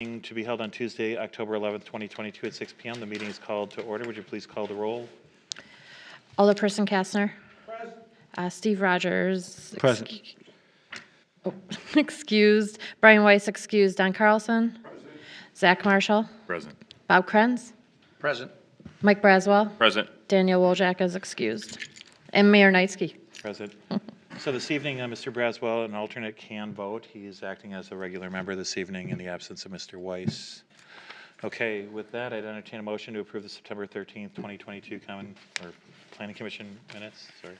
To be held on Tuesday, October 11th, 2022 at 6 p.m. The meeting is called to order. Would you please call the roll? Alderperson Kastner. Present. Steve Rogers. Present. Excused. Brian Weiss excused. Don Carlson. Present. Zach Marshall. Present. Bob Krenz. Present. Mike Braswell. Present. Daniel Wojak is excused. And Mayor Knightsky. Present. So this evening, Mr. Braswell, an alternate, can vote. He is acting as a regular member this evening in the absence of Mr. Weiss. Okay, with that, I'd entertain a motion to approve the September 13th, 2022 Planning Commission minutes. Sorry.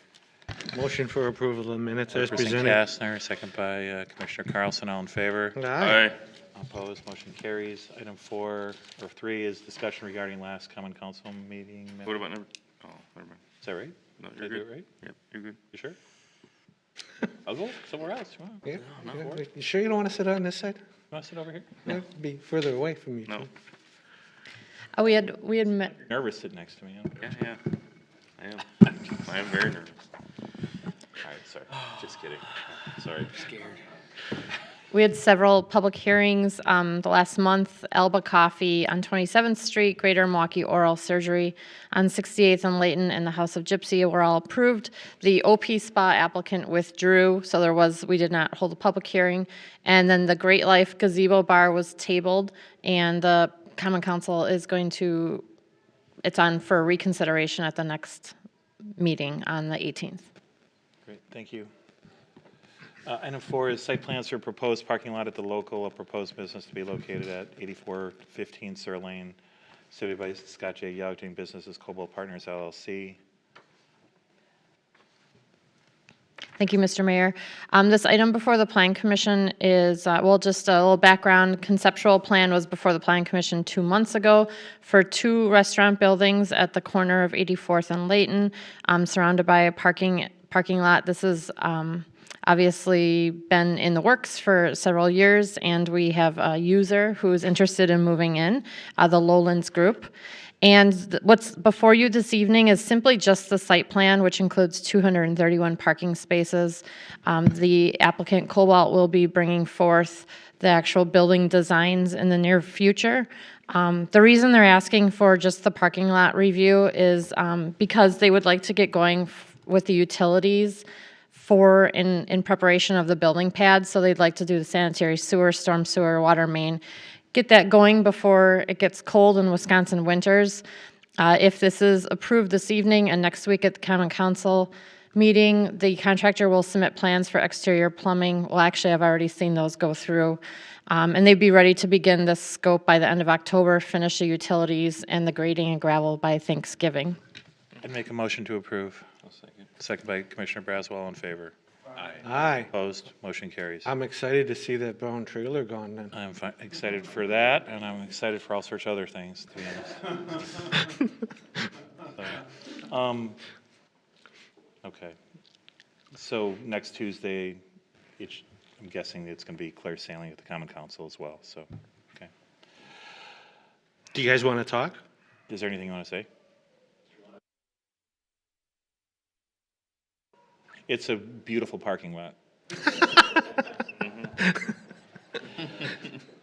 Motion for approval of the minutes as Person presented. Kastner, second by Commissioner Carlson. All in favor? Aye. Opposed? Motion carries. Item 3 is discussion regarding last common council meeting minutes. What about number? Oh, never mind. Is that right? No, Did you're I do good. it right? Yep, you're good. You sure? I'll go somewhere else. You Yeah. You sure you don't want to sit on this side? want to sit over here? That'd be further away from you. No. too. We had met. Nervous sitting next to me. Huh? Yeah. I am. I am very nervous. All right, sorry. Just kidding. Sorry. Scared. We had several public hearings the last month. Elba Coffee on 27th Street, Greater Milwaukee Oral Surgery on 68th and Layton, and the House of Gypsy were all approved. The OP Spa applicant withdrew, so we did not hold a public hearing. And then the Great Life Gazebo Bar was tabled, and the Common Council is it's on for reconsideration at the next meeting on the 18th. Great, thank you. Item 4 is site plans for proposed parking lot at the local, a proposed business to be located at 8415 Sur Lane, submitted by Scott J. Young, doing business as Cobalt Partners LLC. Thank you, Mr. Mayor. This item before the Plan Commission is, just a little background. Conceptual plan was before the Plan Commission 2 months ago for 2 restaurant buildings at the corner of 84th and Layton, surrounded by a parking lot. This is obviously been in the works for several years, and we have a user who is interested in moving in, the Lowlands Group. And what's before you this evening is simply just the site plan, which includes 231 parking spaces. The applicant, Cobalt, will be bringing forth the actual building designs in the near future. The reason they're asking for just the parking lot review is because they would like to get going with the utilities in preparation of the building pad. So they'd like to do the sanitary sewer, storm sewer, water main, get that going before it gets cold in Wisconsin winters. If this is approved this evening and next week at the Common Council meeting, the contractor will submit plans for exterior plumbing. Well, actually, I've already seen those go through. And they'd be ready to begin this scope by the end of October, finish the utilities and the grading and gravel by Thanksgiving. I'd make a motion to approve. Second by Commissioner Braswell. All in favor? Aye. Opposed? Motion carries. I'm excited to see that brown trailer gone then. I'm excited for that, and I'm excited for all sorts of other things, to be honest. Okay. So next Tuesday, I'm guessing it's going to be clear sailing at the Common Council as well, so, okay. Do you guys want to talk? Is there anything you want to say? It's a beautiful parking lot.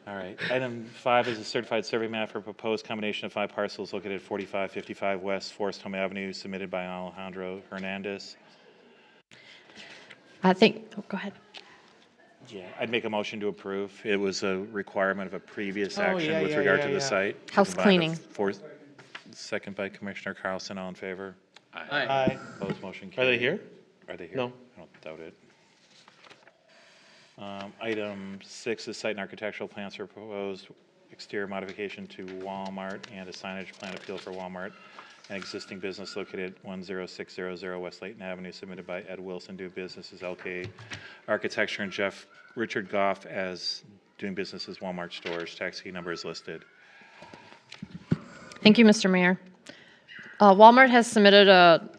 All right. Item 5 is a certified survey map for a proposed combination of 5 parcels located at 4555 West Forest Home Avenue, submitted by Alejandro Hernandez. Go ahead. Yeah, I'd make a motion to approve. It was a requirement of a previous Oh, action yeah, with yeah, regard yeah, to the yeah. site. House cleaning. Second by Commissioner Carlson. All in favor? Aye. Opposed? Motion Are carries. they here? Are they here? No. I don't doubt it. Item 6 is site and architectural plans for proposed exterior modification to Walmart and a signage plan appeal for Walmart, an existing business located at 10600 West Layton Avenue, submitted by Ed Wilson, doing business as LK Architecture, and Richard Goff as doing business as Walmart Stores. Tax key number is listed. Thank you, Mr. Mayor. Walmart has submitted a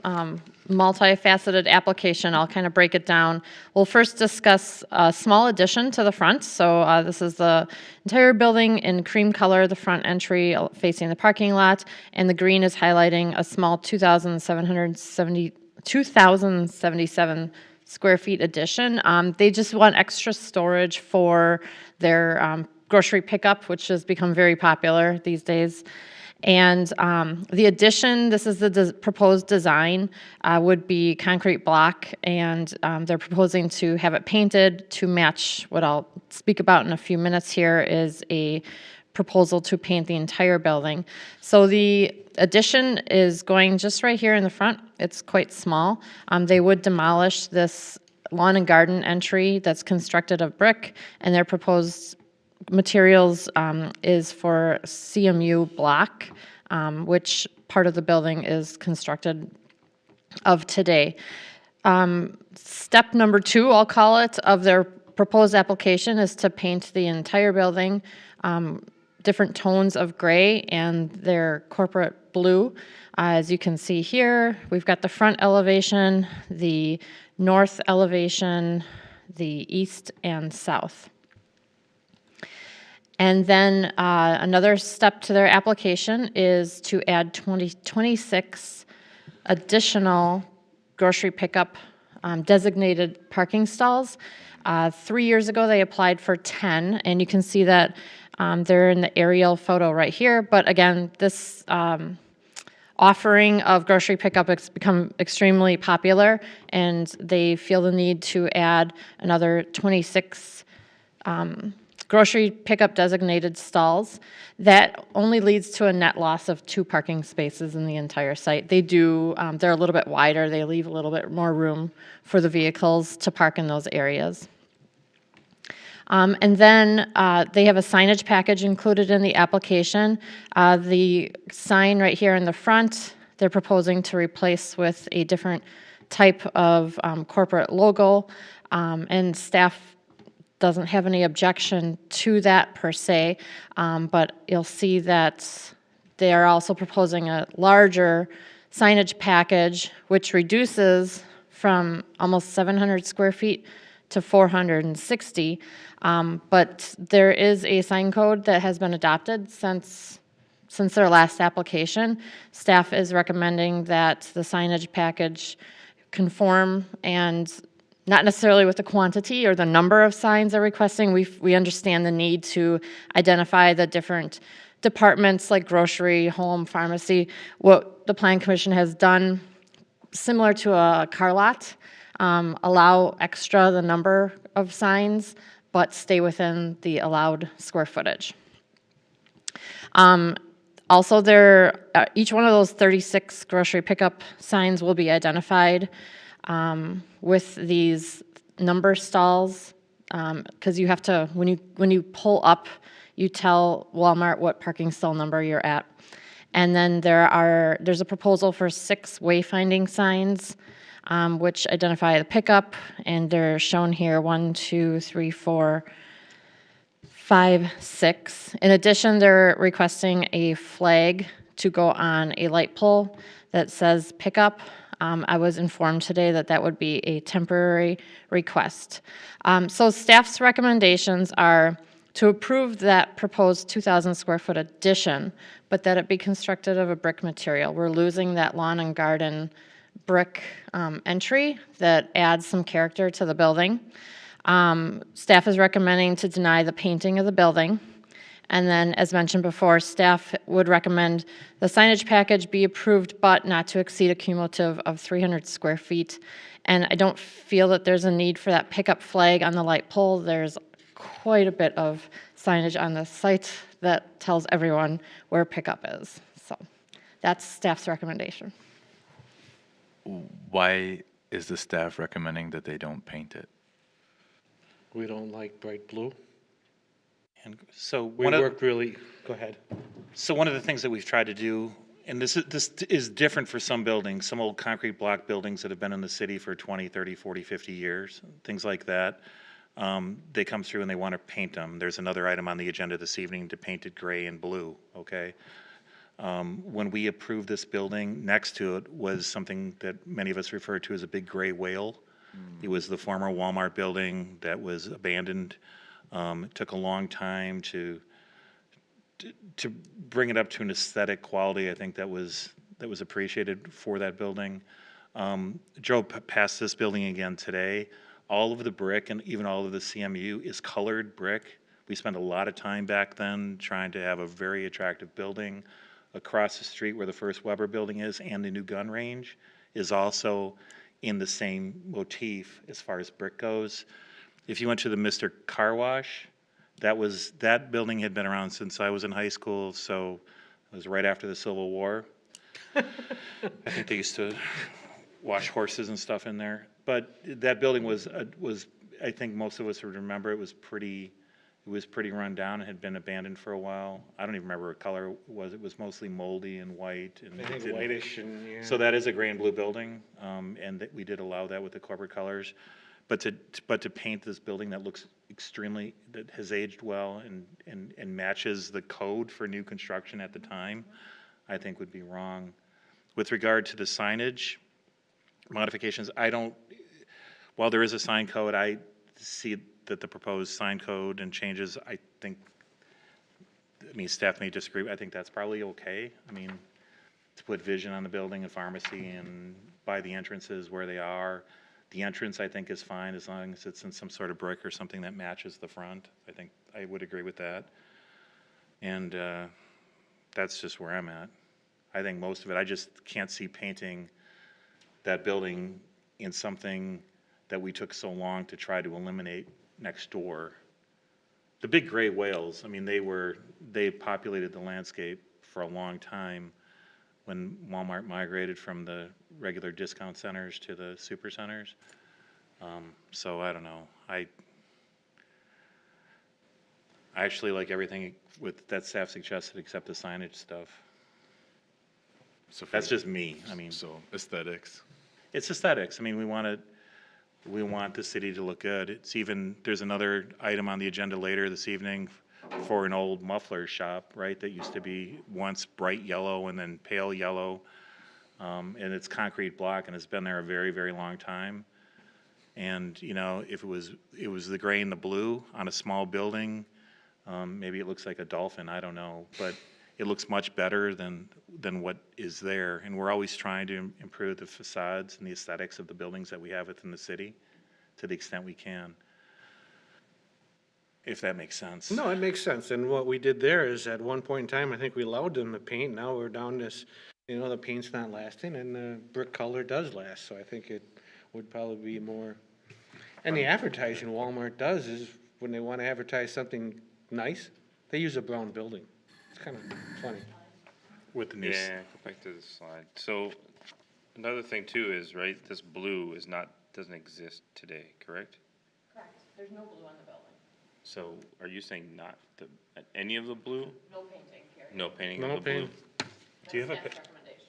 multifaceted application. I'll kind of break it down. We'll first discuss a small addition to the front. So this is the entire building in cream color, the front entry facing the parking lot, and the green is highlighting a small 2,077 square feet addition. They just want extra storage for their grocery pickup, which has become very popular these days. And the addition, this is the proposed design, would be concrete block, and they're proposing to have it painted to match what I'll speak about in a few minutes here is a proposal to paint the entire building. So the addition is going just right here in the front. It's quite small. They would demolish this lawn and garden entry that's constructed of brick, and their proposed materials is for CMU block, which part of the building is constructed of today. Step number 2, I'll call it, of their proposed application is to paint the entire building different tones of gray and their corporate blue. As you can see here, we've got the front elevation, the north elevation, the east and south. And then another step to their application is to add 26 additional grocery pickup designated parking stalls. 3 years ago, they applied for 10, and you can see that they're in the aerial photo right here. But again, this offering of grocery pickup has become extremely popular, and they feel the need to add another 26 grocery pickup designated stalls. That only leads to a net loss of 2 parking spaces in the entire site. They do, they're a little bit wider, they leave a little bit more room for the vehicles to park in those areas. And then they have a signage package included in the application. The sign right here in the front, they're proposing to replace with a different type of corporate logo, and staff doesn't have any objection to that per se, but you'll see that they are also proposing a larger signage package, which reduces from almost 700 square feet to 460. But there is a sign code that has been adopted since their last application. Staff is recommending that the signage package conform, and not necessarily with the quantity or the number of signs they're requesting. We understand the need to identify the different departments like grocery, home, pharmacy. What the Plan Commission has done, similar to a car lot, allow extra the number of signs, but stay within the allowed square footage. Also, each one of those 36 grocery pickup signs will be identified with these number stalls, because you have to, when you pull up, you tell Walmart what parking stall number you're at. And then there's a proposal for 6 wayfinding signs, which identify the pickup, and they're shown here 1, 2, 3, 4, 5, 6. In addition, they're requesting a flag to go on a light pole that says pickup. I was informed today that that would be a temporary request. So staff's recommendations are to approve that proposed 2,000 square foot addition, but that it be constructed of a brick material. We're losing that lawn and garden brick entry that adds some character to the building. Staff is recommending to deny the painting of the building. And then, as mentioned before, staff would recommend the signage package be approved, but not to exceed a cumulative of 300 square feet. And I don't feel that there's a need for that pickup flag on the light pole. There's quite a bit of signage on the site that tells everyone where pickup is. So that's staff's recommendation. Why is the staff recommending that they don't paint it? We don't like bright blue. And so We one of, worked really, go ahead. so one of the things that we've tried to do, and this is different for some buildings, some old concrete block buildings that have been in the city for 20, 30, 40, 50 years, things like that. They come through and they want to paint them. There's another item on the agenda this evening to paint it gray and blue, okay? When we approved this building, next to it was something that many of us refer to as a big gray whale. It was the former Walmart building that was abandoned. It took a long time to bring it up to an aesthetic quality, I think that was appreciated for that building. Drove past this building again today. All of the brick and even all of the CMU is colored brick We spent a lot of time back then trying to have a very attractive building. Across the street where the first Weber building is and the new gun range is also in the same motif as far as brick goes. If you went to the Mr. Car Wash, that building had been around since I was in high school, so it was right after the Civil War. I think they used to wash horses and stuff in there. But that building was, I think most of us would remember, it was pretty run down and had been abandoned for a while. I don't even remember what color it was. It was mostly moldy and white. And I it think didn't- whitish and, yeah. So that is a gray and blue building, and that we did allow that with the corporate colors. But to paint this building that looks that has aged well and matches the code for new construction at the time, I think would be wrong. With regard to the signage modifications, while there is a sign code, I see that the proposed sign code and changes, staff may disagree, but I think that's probably okay. To put vision on the building and pharmacy and by the entrances where they are. The entrance, I think, is fine as long as it's in some sort of brick or something that matches the front. I think I would agree with that. And that's just where I'm at. I think most of it, I just can't see painting that building in something that we took so long to try to eliminate next door. The big gray whales, they populated the landscape for a long time when Walmart migrated from the regular discount centers to the super centers. So I don't know. I actually like everything that staff suggested except the signage stuff. So for- That's just me. So aesthetics. It's aesthetics. We want the city to look good. There's another item on the agenda later this evening for an old muffler shop, right, that used to be once bright yellow and then pale yellow. And it's concrete block and it's been there a very, very long time. And, if it was the gray and the blue on a small building, maybe it looks like a dolphin, I don't know. But it looks much better than what is there. And we're always trying to improve the facades and the aesthetics of the buildings that we have within the city to the extent we can. If that makes sense. No, it makes sense. And what we did there is at one point in time, I think we allowed them to paint. Now we're down this, the paint's not lasting and the brick color does last. So I think it would probably be more. And the advertising Walmart does is when they want to advertise something nice, they use a brown building. It's kind of funny. With the new, Yeah, go back to the slide. So another thing too is, right, this blue doesn't exist today, correct? Correct. There's no blue on the building. So are you saying not any of the blue? No painting, period. No painting No of the blue? paint. do you have a, Staff's recommendation.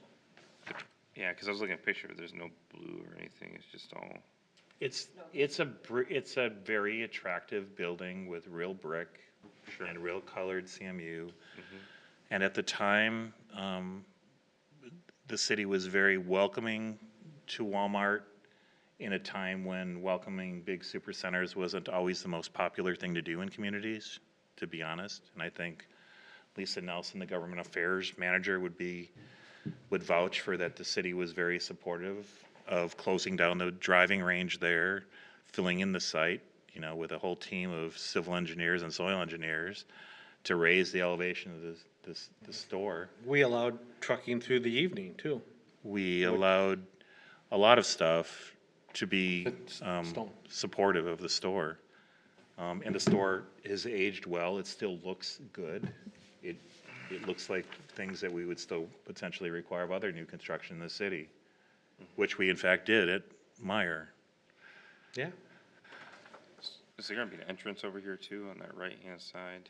Yeah, because I was looking at a picture, there's no blue or anything, it's just all, it's a very attractive building with real brick and real colored CMU. And at the time, the city was very welcoming to Walmart in a time when welcoming big supercenters wasn't always the most popular thing to do in communities, to be honest. And I think Lisa Nelson, the government affairs manager, would vouch for that. The city was very supportive of closing down the driving range there, filling in the site, with a whole team of civil engineers and soil engineers to raise the elevation of the store. We allowed trucking through the evening too. We allowed a lot of stuff to be Stone. supportive of the store. And the store has aged well. It still looks good. It looks like things that we would still potentially require of other new construction in the city, which we in fact did at Meyer. Yeah. is there gonna be an entrance over here too on that right-hand side?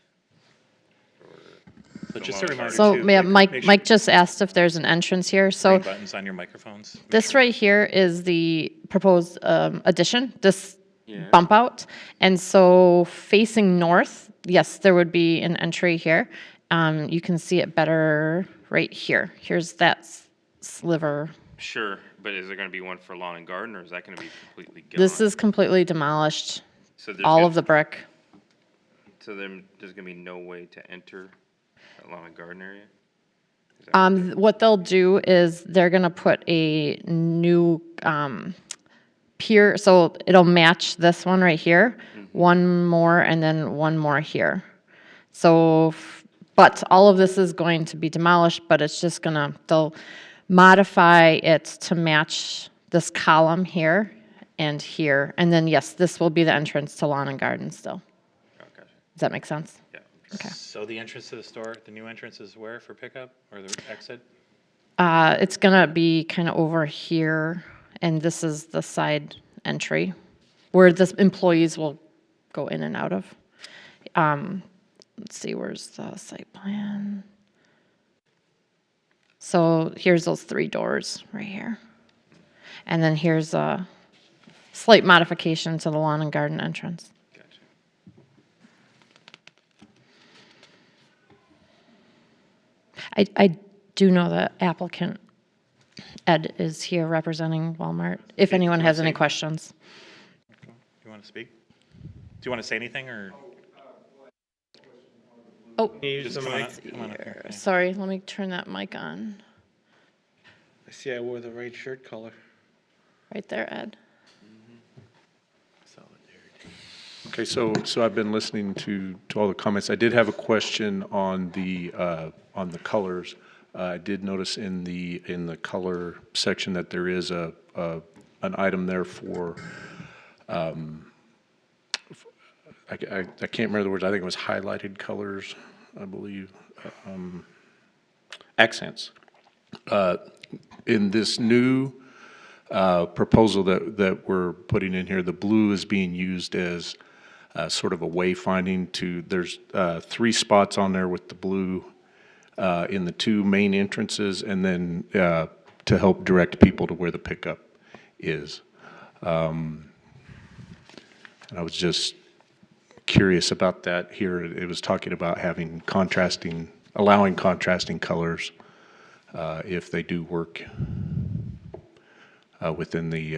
But just a reminder So, too, yeah, make sure Mike just asked if there's an entrance here. So green buttons on your microphones. this right here is the proposed addition, this Yeah. bump out. And so facing north, yes, there would be an entry here. You can see it better right here. Here's that sliver. Sure, but is there gonna be one for lawn and garden, or is that gonna be completely gone? This is completely demolished, So there's all gonna- of the brick. So then, there's gonna be no way to enter that lawn and garden area? Is that- What they'll do is they're gonna put a new pier, so it'll match this one right here, one more, and then one more here. So, but all of this is going to be demolished, but it's just gonna, they'll modify it to match this column here and here. And then, yes, this will be the entrance to lawn and garden still. Okay. Does that make sense? Yeah. Okay. So the entrance to the store, the new entrance is where for pickup or the exit? It's gonna be kind of over here, and this is the side entry where the employees will go in and out of. Let's see, where's the site plan? So here's those 3 doors right here. And then here's a slight modification to the lawn and garden entrance. Gotcha. I do know the applicant, Ed, is here representing Walmart, if anyone has any questions. You want to speak? Do you want to say anything or? Oh, Can you use the Just come on mic? up, come on up here. sorry, let me turn that mic on. I see I wore the right shirt color. Right there, Ed. Okay, so I've been listening to all the comments. I did have a question on the colors. I did notice in the color section that there is an item there for, I can't remember the words, I think it was highlighted colors, I believe, accents. In this new proposal that we're putting in here, the blue is being used as sort of a wayfinding to, there's 3 spots on there with the blue in the 2 main entrances, and then to help direct people to where the pickup is. And I was just curious about that here. It was talking about having allowing contrasting colors if they do work within the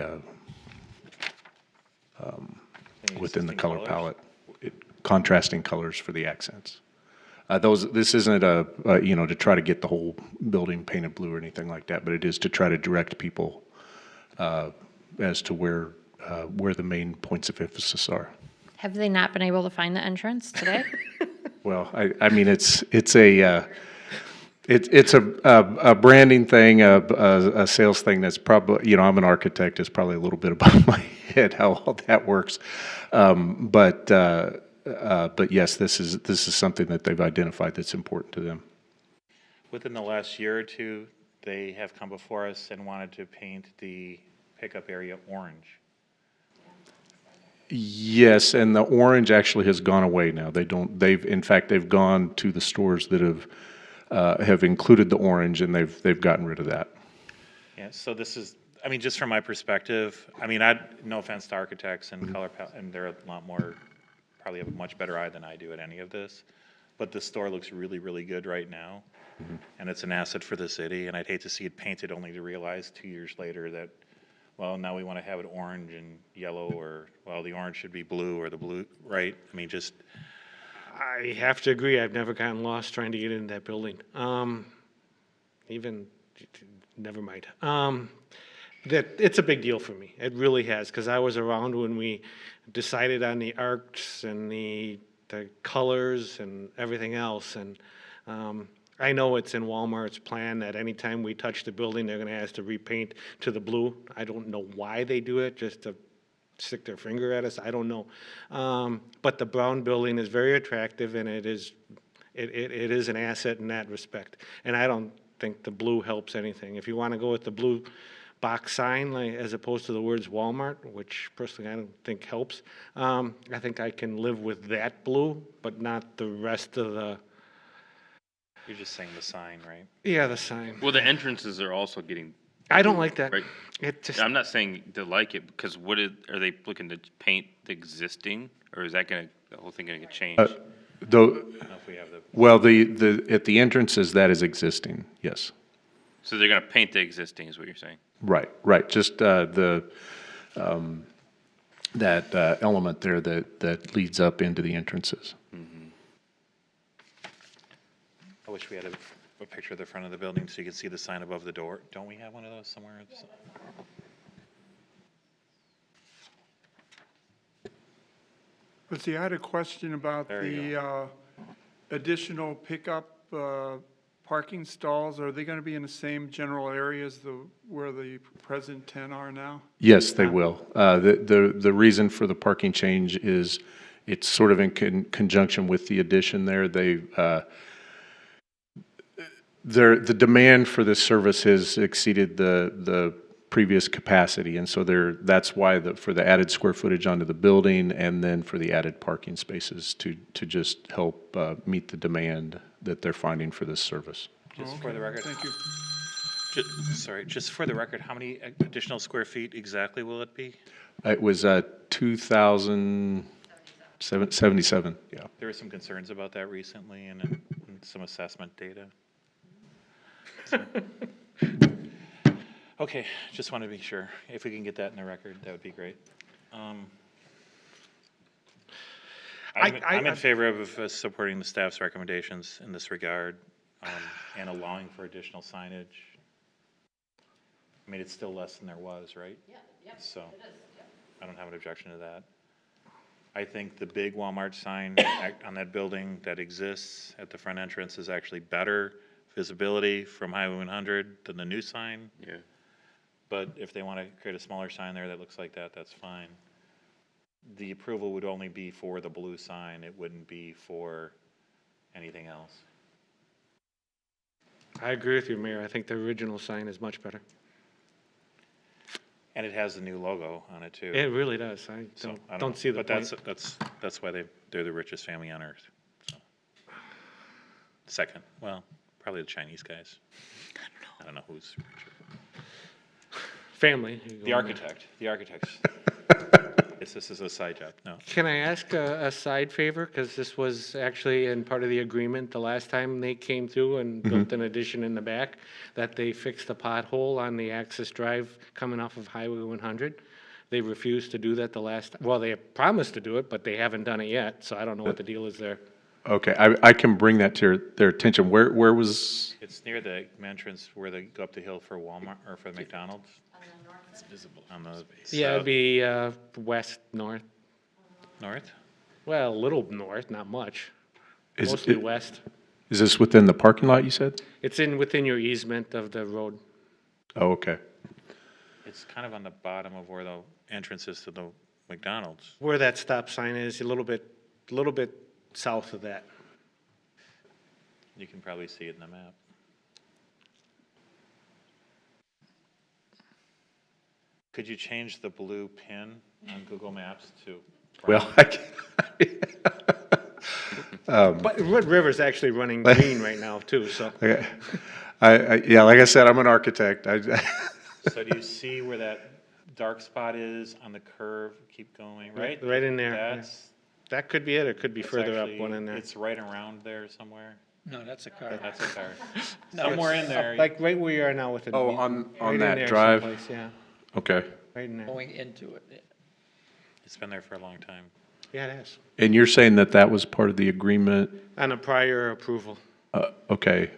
color colors? palette, contrasting colors for the accents. This isn't to try to get the whole building painted blue or anything like that, but it is to try to direct people as to where the main points of emphasis are. Have they not been able to find the entrance today? Well, I mean, it's a branding thing, a sales thing that's probably, I'm an architect, it's probably a little bit above my head how all that works. But yes, this is something that they've identified that's important to them. Within the last year or two, they have come before us and wanted to paint the pickup area orange. Yes, and the orange actually has gone away now. In fact, they've gone to the stores that have included the orange, and they've gotten rid of that. Yeah, so this is, I mean, just from my perspective, I mean, no offense to architects and color palette, and they're a lot more, probably have a much better eye than I do at any of this, but the store looks really, really good right now, and it's an asset for the city, and I'd hate to see it painted only to realize 2 years later that, well, now we want to have it orange and yellow, or, well, the orange should be blue, or the blue, right? I mean, just, I have to agree, I've never gotten lost trying to get into that building. Never mind. That, it's a big deal for me. It really has, because I was around when we decided on the arcs and the colors and everything else. And I know it's in Walmart's plan that anytime we touch the building, they're gonna ask us to repaint to the blue. I don't know why they do it, just to stick their finger at us, I don't know. But the brown building is very attractive, and it is an asset in that respect. And I don't think the blue helps anything. If you want to go with the blue box sign, as opposed to the words Walmart, which personally I don't think helps, I think I can live with that blue, but not the rest of the, you're just saying the sign, right? yeah, the sign. Well, the entrances are also getting, I don't like that. right? It just, I'm not saying to like it, because are they looking to paint the existing, or is that the whole thing gonna get changed? Though, I don't know if we have the, well, at the entrances, that is existing, yes. So they're gonna paint the existing, is what you're saying? Right, just that element there that leads up into the entrances. I wish we had a picture of the front of the building so you could see the sign above the door. Don't we have one of those somewhere? Let's see, I had a question about There you the additional pickup parking stalls. Are they going to be in the same general area as where the present 10 are now? Yes, they will. The reason for the parking change is it's sort of in conjunction with the addition there. The demand for this service has exceeded the previous capacity, and so that's why for the added square footage onto the building and then for the added parking spaces to just help meet the demand that they're finding for this service. Just for the record. Thank you. Sorry, just for the record, how many additional square feet exactly will it be? It was 2,077, yeah. There were some concerns about that recently and some assessment data. So- Okay, just want to be sure. If we can get that in the record, that would be great. I'm in favor of supporting the staff's recommendations in this regard and allowing for additional signage. I mean, it's still less than there was, right? Yeah. So I don't have an objection to that. I think the big Walmart sign on that building that exists at the front entrance is actually better visibility from Highway 100 than the new sign. Yeah. But if they want to create a smaller sign there that looks like that, that's fine. The approval would only be for the blue sign. It wouldn't be for anything else. I agree with you, Mayor. I think the original sign is much better. And it has the new logo on it too. It really does. I So, I don't see the But point. that's why they're the richest family on earth. So. Second, well, probably the Chinese guys. I don't know who's richer. Family. The architects. This is a side job, no. Can I ask a side favor? Because this was actually in part of the agreement the last time they came through and built an addition in the back, that they fixed the pothole on the access drive coming off of Highway 100. They refused to do that well, they promised to do it, but they haven't done it yet, so I don't know what the deal is there. Okay, I can bring that to their attention. Where was, It's near the entrance where they go up the hill for Walmart or for McDonald's. It's visible. On the Yeah, it'd be west, north. north? Well, a little north, not much. Is Mostly it- west. is this within the parking lot, you said? It's within your easement of the road. Oh, okay. It's kind of on the bottom of where the entrance is to the McDonald's. Where that stop sign is, a little bit south of that. You can probably see it in the map. Could you change the blue pin on Google Maps to brown? Well, I can, But Red River's actually running green right now too, so. okay. Yeah, like I said, I'm an architect. So do you see where that dark spot is on the curve? Keep going, right? Right in there, yeah. That That could be it, it could be It's further up actually- one in there. It's right around there somewhere. No, that's a car. That's a car. Somewhere in there. Like right where you are now with the. Oh, on right in that there drive? someplace, yeah, Okay. right in there. Going into it. It's been there for a long time. Yeah, it is. And you're saying that was part of the agreement? On a prior approval. Okay,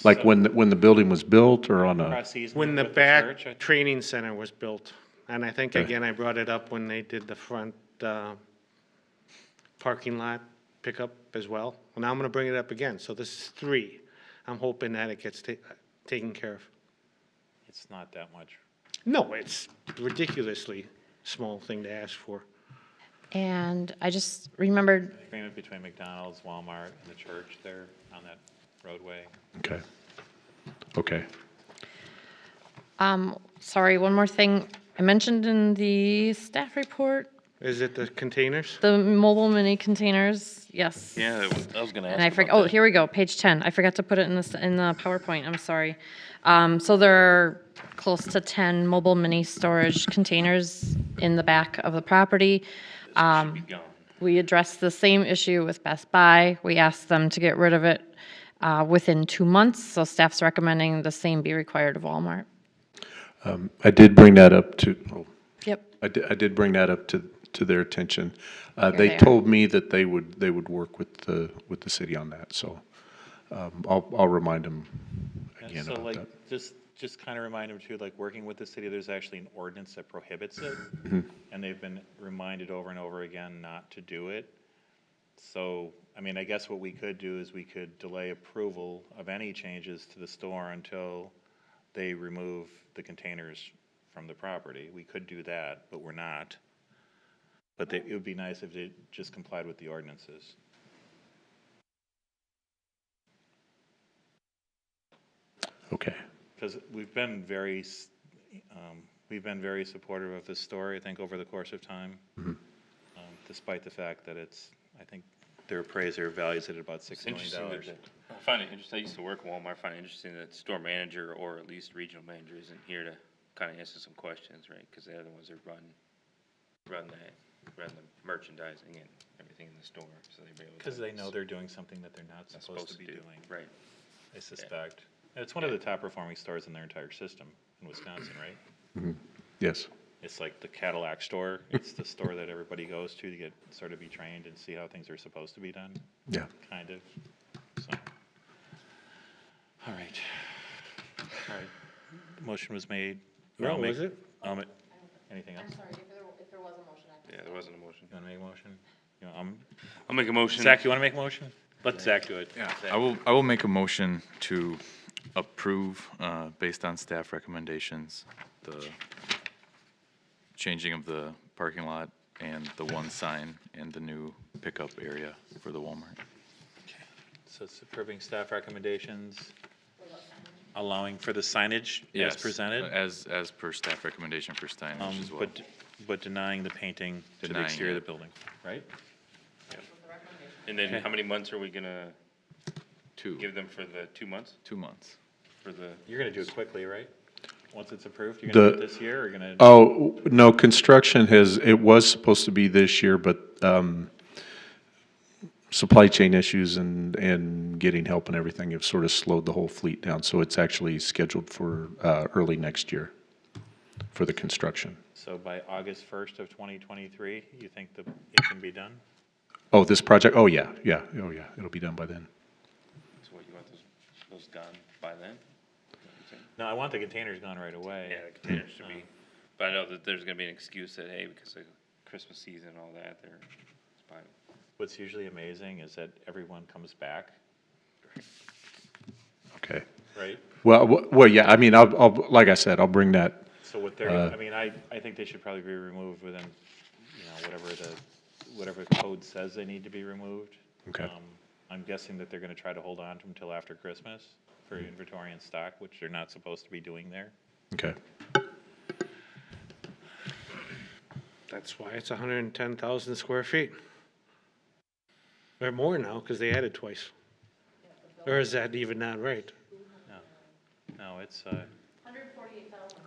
like when the building was built or on a, Cross easement When the with back church, I- training center was built. And I think, Okay. again, I brought it up when they did the front parking lot pickup as well. Well, now I'm gonna bring it up again, so this is 3. I'm hoping that it gets taken care of. It's not that much. No, it's ridiculously small thing to ask for. And I just remembered, Agreement between McDonald's, Walmart, and the church there on that roadway. okay. Okay. sorry, one more thing. I mentioned in the staff report, Is it the containers? the mobile mini containers, yes. Yeah, I was gonna ask And I about forgot, oh, that. here we go, page 10. I forgot to put it in the PowerPoint, I'm sorry. So there are close to 10 mobile mini storage containers in the back of the property. Should be gone. We addressed the same issue with Best Buy. We asked them to get rid of it within 2 months, so staff's recommending the same be required of Walmart. I did bring that up to, Yep. I did bring that up to their attention. they They are. told me that they would work with the city on that, so I'll remind them again So about like, that. just just kind of remind them too, like, working with the city, there's actually an ordinance that prohibits it. And they've been reminded over and over again not to do it. So, I mean, I guess what we could do is we could delay approval of any changes to the store until they remove the containers from the property. We could do that, but we're not. But it would be nice if they just complied with the ordinances. Okay. Because we've been very supportive of this store, I think, over the course of time. Despite the fact that I think their appraiser values it at about It's $6 million. interesting that, I find it interesting, I used to work at Walmart, I find it interesting that store manager or at least regional manager isn't here to kind of answer some questions, right? Because they're the ones that run the merchandising and everything in the store, so they really. Because they know they're doing something that they're not supposed to be do. doing, Right. I suspect. And it's one of the top performing stores in their entire system in Wisconsin, right? Yes. It's like the Cadillac store. It's the store that everybody goes to get sort of be trained and see how things are supposed to be done, Yeah. kind of. So, all right. All right. Motion was made. No, was it? Anything else? sorry, if there was a motion, Yeah, there wasn't a motion. You want to make a motion? I'll make a motion. Zach, you want to make a motion? Let Zach do it. Yeah, I will make a motion to approve, based on staff recommendations, the changing of the parking lot and the one sign and the new pickup area for the Walmart. So it's approving staff recommendations, allowing for the signage as Yes, presented, As per staff recommendation for signage as well. but denying the painting to the Denying exterior of it. the building, right? And then how many months are we gonna Two, give them for the 2 months? 2 months. For the, You're gonna do it quickly, right? Once it's approved, you're gonna do it this year, or gonna? Oh, no, construction it was supposed to be this year, but supply chain issues and getting help and everything have sort of slowed the whole fleet down. So it's actually scheduled for early next year for the construction. So by August 1st of 2023, you think that it can be done? Oh, this project? Oh, yeah. It'll be done by then. so what, you want those gone by then? Is that what you're saying? No, I want the containers gone right away. Yeah, the containers should be, but I know that there's gonna be an excuse that, hey, because of Christmas season and all that, it's fine. What's usually amazing is that everyone comes back, Okay. right? Well, yeah, I mean, I'll, like I said, I'll bring that. So what they're, I mean, I think they should probably be removed within, whatever the code says they need to be removed. Okay. I'm guessing that they're gonna try to hold on to them until after Christmas for inventory and stock, which they're not supposed to be doing there. Okay. That's why it's 110,000 square feet. Or more now, because they added twice. Or is that even not right? No, it's, 148,000.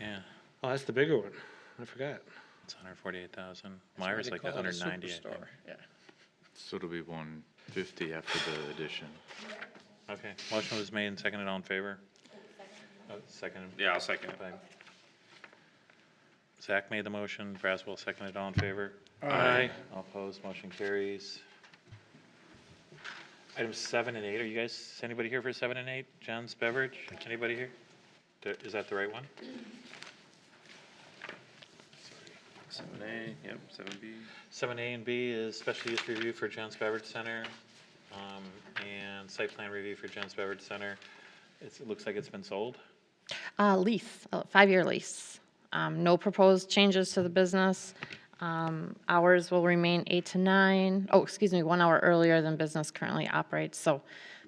yeah, Oh, that's the bigger one. I forgot. it's 148,000. Myers like 190, I think. Yeah. So it'll be 150 after the addition. Okay, motion was made and seconded, all in favor? Seconded. Yeah, I'll second it. by- Zach made the motion, Braswell seconded, all in favor? Aye. All opposed, motion carries. Items 7 and 8, is anybody here for 7 and 8? John's Beverage, anybody here? Is that the right one? 7A, yep, 7B. 7A and B is special use review for John's Beverage Center, and site plan review for John's Beverage Center. It looks like it's been sold. Lease, a 5-year lease. No proposed changes to the business. Hours will remain 8 to 9. Oh, excuse me, 1 hour earlier than business currently operates. So,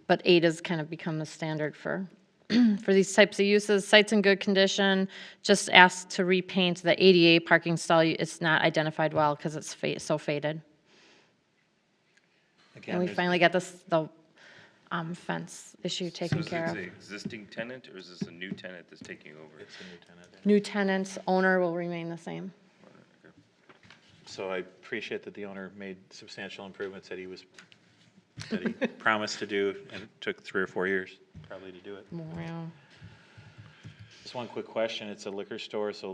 but 8 has kind of become the standard for for these types of uses. Site's in good condition. Just asked to repaint the ADA parking stall. It's not identified well because it's so faded. Again, And we there's- finally got the fence issue taken care So of. is this an existing tenant, or is this a new tenant that's taking over? It's a new tenant. New tenants, owner will remain the same. So I appreciate that the owner made substantial improvements that he promised to do, and it took 3 or 4 years probably to do it. Yeah. Just one quick question, it's a liquor store, so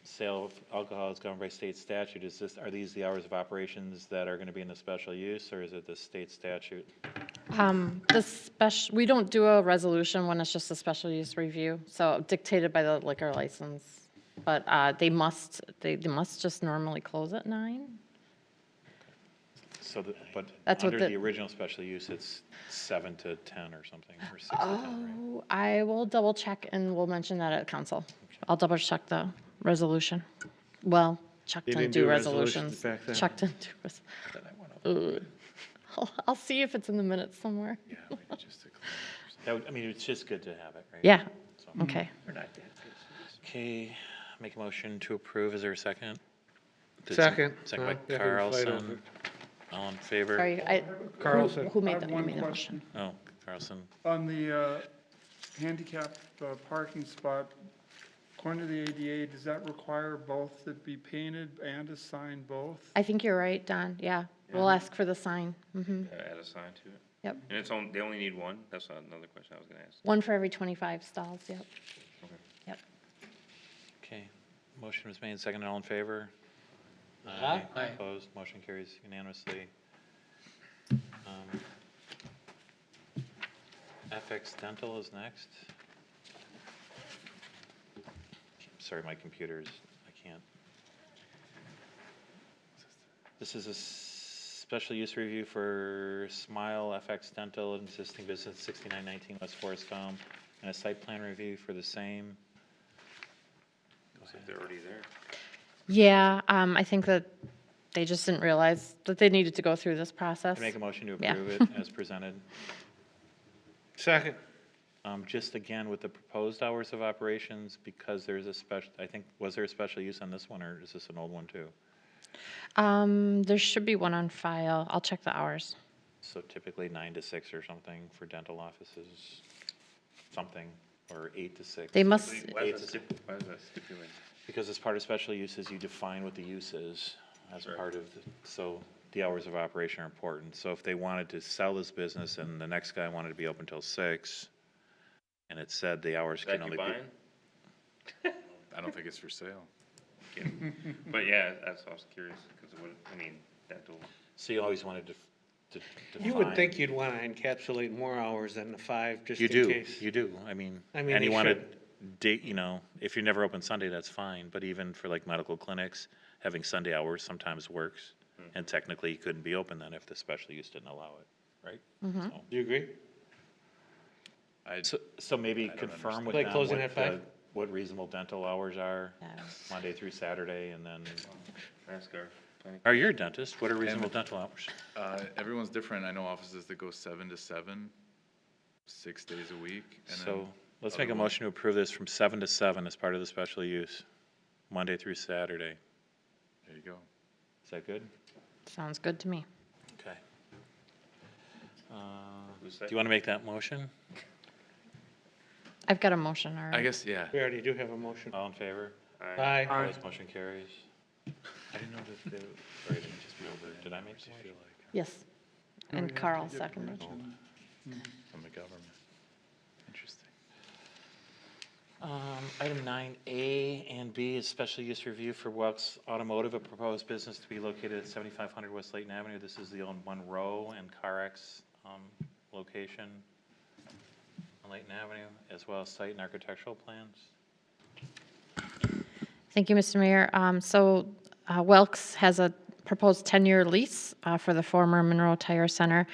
sale of alcohol is governed by state statute. Are these the hours of operations that are going to be in the special use, or is it the state statute? We don't do a resolution when it's just a special use review, so dictated by the liquor license. But they must just normally close at 9. So, but That's what under the- the original special use, it's 7 to 10 or something, or 6 to 10, right? Oh, I will double check and we'll mention that at council. I'll double check the resolution. Well, Chuck They didn't didn't do do resolutions resolutions. back then. Chuck didn't do res- I'll see if it's in the minutes somewhere. Yeah, we could just declare. That would, I mean, it's just good to have it, right? Yeah, So- okay. Okay, make a motion to approve. Is there a second? Second. Second Yeah, by we can fight over Carlson. it. All in favor? Sorry, Carlson. who I made have that? Who one made the question. motion? Oh, Carlson. On the handicap parking spot, according to the ADA, does that require both to be painted and a sign both? I think you're right, Don, yeah. We'll ask for the sign. Add a sign to it. Yep. And they only need one? That's another question I was gonna ask. One for every 25 stalls, yep. Yep. Okay, motion was made, second, all in favor? Aye. Aye. Opposed, motion carries unanimously. FX Dental is next. Sorry, my computer's, I can't. This is a special use review for Smile FX Dental, existing business 6919 West Forest Home, and a site plan review for the same. Looks like they're already there. Yeah, I think that they just didn't realize that they needed to go through this process. I make a motion to Yeah. approve it as presented. Second. Just again, with the proposed hours of operations, because there's a special, I think, was there a special use on this one, or is this an old one too? There should be one on file. I'll check the hours. So typically 9 to 6 or something for dental offices, something, or 8 to 6. They must, Why is that stipulated? Because as part of special uses, you define what the use is as part of, so the hours of operation are important. So if they wanted to sell this business and the next guy wanted to be open till 6, and it said the hours can That only you be. buying? I don't think it's for sale. But yeah, that's, I was curious, because dental, So you always wanted to You would define- think you'd want to encapsulate more hours than the 5, just You in do, case. you do. I mean, I mean, and you they want to should. date, if you're never open Sunday, that's fine. But even for like medical clinics, having Sunday hours sometimes works. And technically, you couldn't be open then if the special use didn't allow it, right? So- Do you agree? So maybe confirm with Like them closing what at 5? what reasonable dental hours are, Yeah. Monday through Saturday, and then, ask our planning. are you a dentist? What are reasonable dental hours? Everyone's different. I know offices that go 7 to 7, 6 days a week. And So then let's make a other ones- motion to approve this from 7 to 7 as part of the special use, Monday through Saturday. There you go. Is that good? sounds good to me. Okay. Who's Do you want to make that motion? I've got a motion already. I guess, yeah. We already do have a motion. All in favor? Aye. Opposed, motion carries. I didn't know that, sorry, didn't just be over, did I make the motion? Yes. And Carl seconded. From the government. Interesting. Item 9A and B is special use review for Welks Automotive, a proposed business to be located at 7500 West Layton Avenue. This is the old Monroe and CarX location on Layton Avenue, as well as site and architectural plans. Thank you, Mr. Mayor. Welks has a proposed 10-year lease for the former Monroe Tire Center.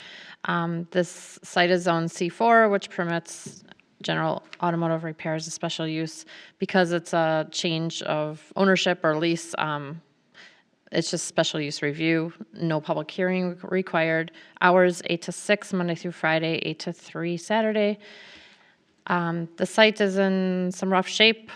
This site is zone C4, which permits general automotive repairs, a special use. Because it's a change of ownership or lease, it's just special use review, no public hearing required. Hours 8 to 6, Monday through Friday, 8 to 3 Saturday. The site is in some rough shape.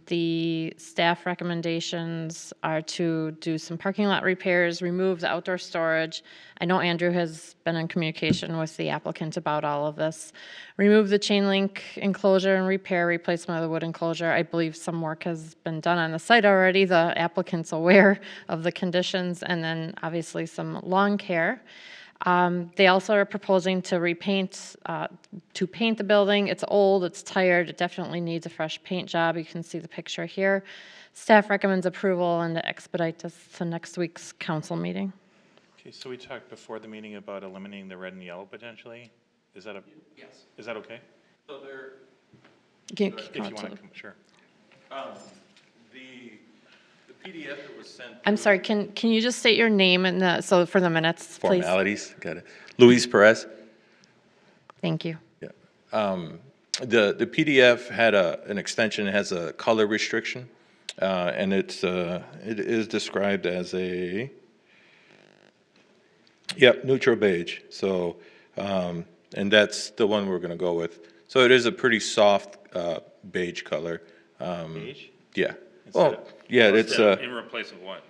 The staff recommendations are to do some parking lot repairs, remove the outdoor storage. I know Andrew has been in communication with the applicant about all of this. Remove the chain link enclosure and repair replacement of the wood enclosure. I believe some work has been done on the site already. The applicant's aware of the conditions, and then obviously some lawn care. They also are proposing to repaint, to paint the building. It's old, it's tired, it definitely needs a fresh paint job. You can see the picture here. Staff recommends approval and to expedite this to next week's council meeting. Okay, so we talked before the meeting about eliminating the red and yellow potentially. Is that Yes. is that okay? So there, Can- If come you up to want the- to, sure. the PDF that was sent. I'm sorry, can you just state your name and so for the minutes, please? Formalities, got it. Luis Perez. Thank you. The PDF had an extension, it has a color restriction, and it is described as neutral beige. So, and that's the one we're gonna go with. So it is a pretty soft beige color. Beige? Yeah. Instead Well, of- yeah, it's In replace of what?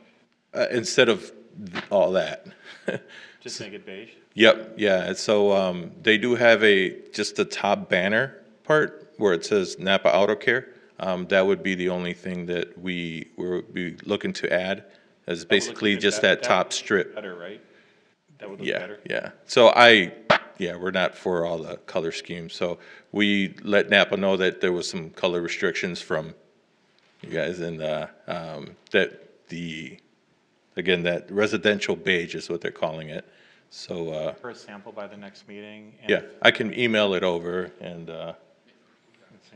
instead of all that. Just make it beige? Yep, yeah, so, they do have just the top banner part where it says Napa Auto Care. That would be the only thing that we would be looking to add, is basically even just bet- that top would look strip. Better, right? That would look Yeah, better? yeah. So we're not for all the color schemes, so we let Napa know that there was some color restrictions from you guys, and, again, that residential beige is what they're calling it, so, For a sample by the next meeting? and- yeah, I can email it over, and, Let's see.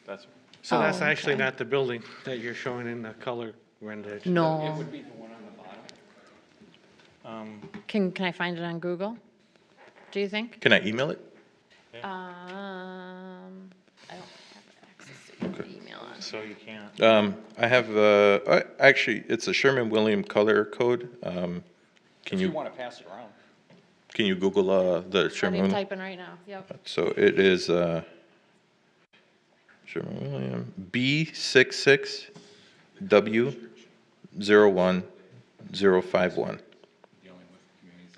That's, So that's Oh, actually okay. not the building that you're showing in the color rendition. No. Be the one on the bottom. Can I find it on Google? Do you think? can I email it? I don't have access to your email on. so you can't, I have, actually, it's a Sherman-Williams color code. Can If you you, want to pass it around. can you Google, the I'm Sherman? typing right now, yep. So it is, Sherman-Williams, B66W01051.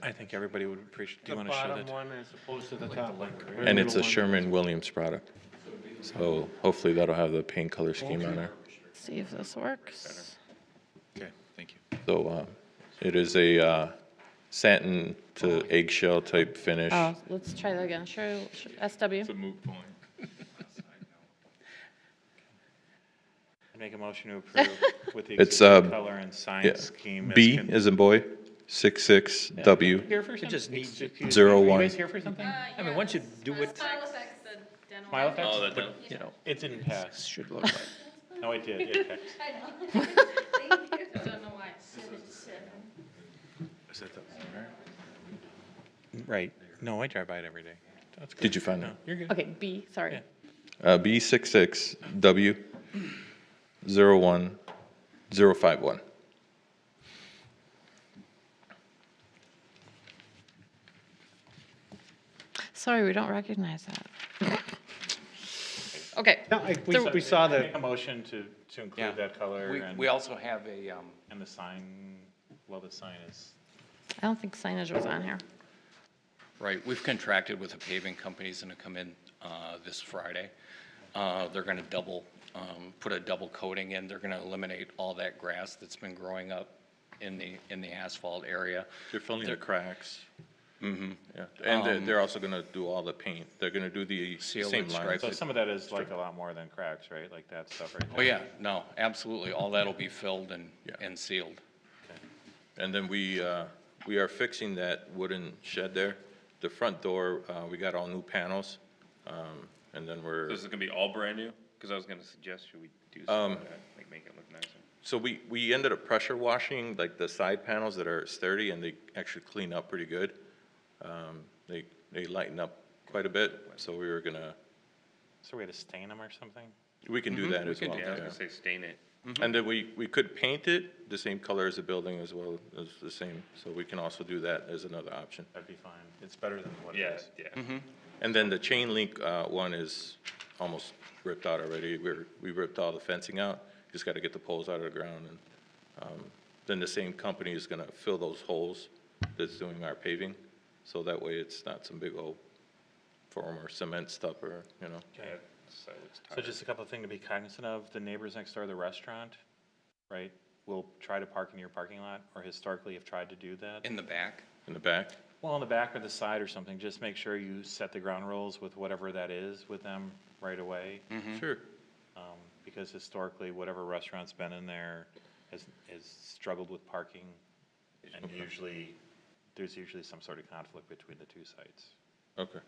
I think everybody would appreciate, do The you want to show bottom that? one as opposed to the top one. And it's a Middle one. Sherman-Williams product. So hopefully that'll have the paint color scheme on there. See if this works. Okay, thank you. So, it is a, satin to eggshell type finish. Oh, let's try that again. Sure, SW. It's a moot point. I'd make a motion to approve with the It's, existing color and sign Yeah. scheme. as B con- as in boy, 66W. Here for something? just needs- Excuse me, 01. You guys here for something? I mean, once you do it, Smile effects? Oh, that, that- you know, It didn't pass. should look like. No, it did, it passed. Is that the Right. No, I drive by it every day. That's good. Did you find No, that? you're good. Okay, B, sorry. Yeah. B66W01051. Sorry, we don't recognize that. Okay, No, we saw the, Make a motion to Yeah. include that color We also have a, and the sign, well, the sign is, I don't think signage was on here. right, we've contracted with the paving companies and to come in this Friday. They're going to put a double coating in. They're going to eliminate all that grass that's been growing up in the asphalt area. They're filling the cracks. Mm-hmm. Yeah, and they're also gonna do all the paint. They're gonna do the Seal same and lines. so some of that is like a lot more than cracks, right? Like that stuff right there. Oh, yeah, no, absolutely. All that'll be filled Yeah. and sealed. And then we are fixing that wooden shed there. The front door, we got all new panels. And then so this is gonna be all brand new? Cause I was gonna suggest, should we do something like that, like make it look nicer? so we ended up pressure washing like the side panels that are sturdy, and they actually clean up pretty good. They lighten up quite a bit, so we were gonna, So we had to stain them or something? we can do that as can well. do Yeah, I was yeah. gonna say stain it. And then we could paint it the same color as the building as well as the same, so we can also do that as another option. That'd be fine. It's better than what it Yeah, is. yeah. And then the chain link one is almost ripped out already. We ripped all the fencing out, just gotta get the poles out of the ground. And then the same company is gonna fill those holes that's doing our paving, so that way it's not some big old form or cement stuff or, you know. Okay. So it's So tight. just a couple of things to be cognizant of, the neighbors next door, the restaurant, right, will try to park in your parking lot, or historically have tried to do that. In the back, In the back, Well, on the back or the side or something, just make sure you set the ground rules with whatever that is with them right away. Sure. Because historically, whatever restaurant's been in there has struggled with parking. And there's usually some sort of conflict between the two sites. Okay.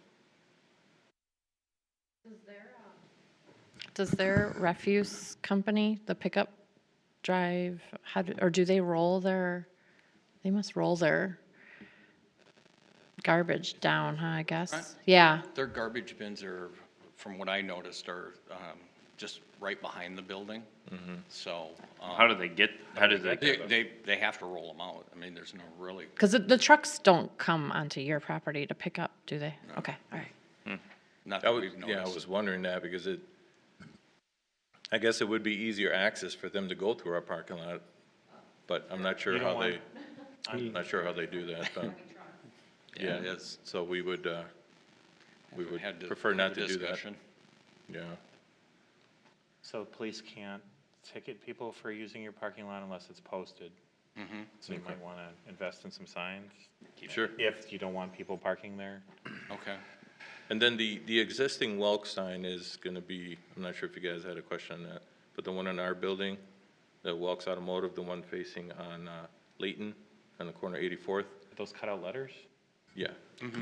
Does their refuse company, the pickup drive, or do they they must roll their garbage down, huh, I guess? Yeah, Their garbage bins are, from what I noticed, are just right behind the building. So. How do they get They have to roll them out. I mean, there's no really, because the trucks don't come onto your property to pick up, do they? Okay, all right. not I that was, we've yeah, I noticed. was wondering that because I guess it would be easier access for them to go through our parking lot, but I'm not sure You don't how they, I'm not sure how they do that, but, Yeah, it is. so we would Had to prefer have not a to do that. discussion. Yeah, So police can't ticket people for using your parking lot unless it's posted. So you might want to invest in some signs sure. if you don't want people parking there. Okay. And then the existing Welk sign is gonna be, I'm not sure if you guys had a question on that, but the one in our building, the Welk's Automotive, the one facing on Layton, on the corner 84th, Are those cutout letters? yeah,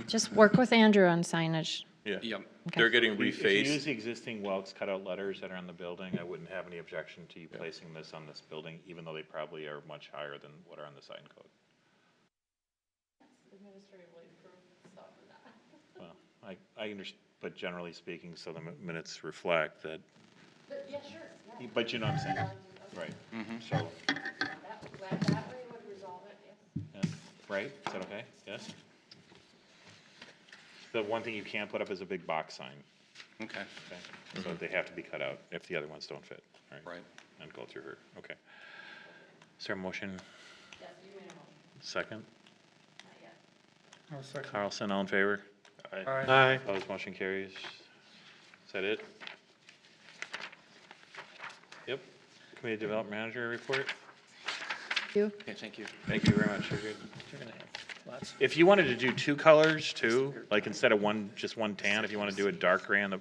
Just work with Andrew on signage. yeah. Yep. They're getting If you use refaced, the existing Welks cutout letters that are on the building, I wouldn't have any objection to you placing this on this building, even though they probably are much higher than what are on the sign code. Well, I understand, but generally speaking, so the minutes reflect that. Yeah, sure. But you know what I'm saying, right? So. That way would resolve it, yes. Right, is that okay? Yes? The one thing you can't put up is a big box sign, Okay. okay? So they have to be cut out if the other ones don't fit, right? Right. And go through her, okay. Is there a motion? Second? I'll second. Carlson, all in favor? Aye. Aye. Opposed, motion carries. Is that it? Yep. Community Development Manager report? You? Okay, thank you. Thank you very much. You're good. If you wanted to do two colors too, like instead of just one tan, if you want to do a dark gray on the,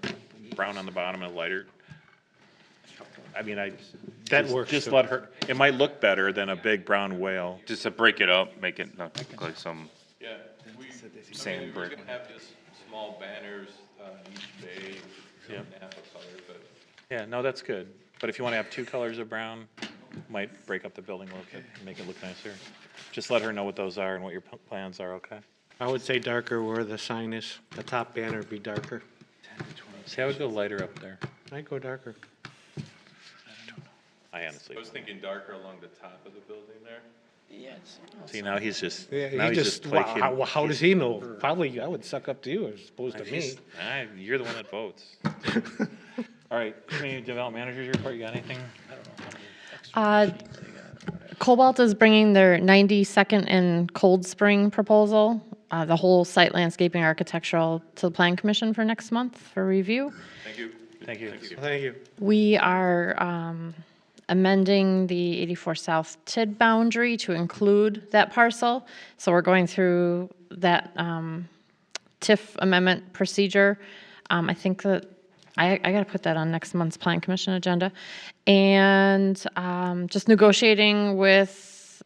brown on the bottom and a lighter. I mean, That just- works, Just too. let her, it might look better than a big brown whale. Just to break it up, make it not look like some yeah. sand We're brick. gonna have just small banners on each bay, some Yep. Napa color, but Yeah, no, that's good. But if you want to have two colors of brown, might break up the building a little bit, and make it look nicer. Just let her know what those are and what your plans are, okay? I would say darker where the sign is. The top banner would be darker. See, I would go lighter up there. I'd go darker. I honestly, I was thinking darker along the top of the building there. see, now he's just, Yeah, now he he's just, just wow, placating. how does he know? Probably I would suck up to you as opposed to me. He's- You're the one that votes. All right, Community Development Managers report, you got anything? Cobalt is bringing their 92nd and Cold Spring proposal, the whole site landscaping architectural, to the Plan Commission for next month for review. Thank you. Thank you. Thank you. We are amending the 84 South TID boundary to include that parcel. So we're going through that TIF amendment procedure. I think that, I got to put that on next month's Plan Commission agenda. And just negotiating with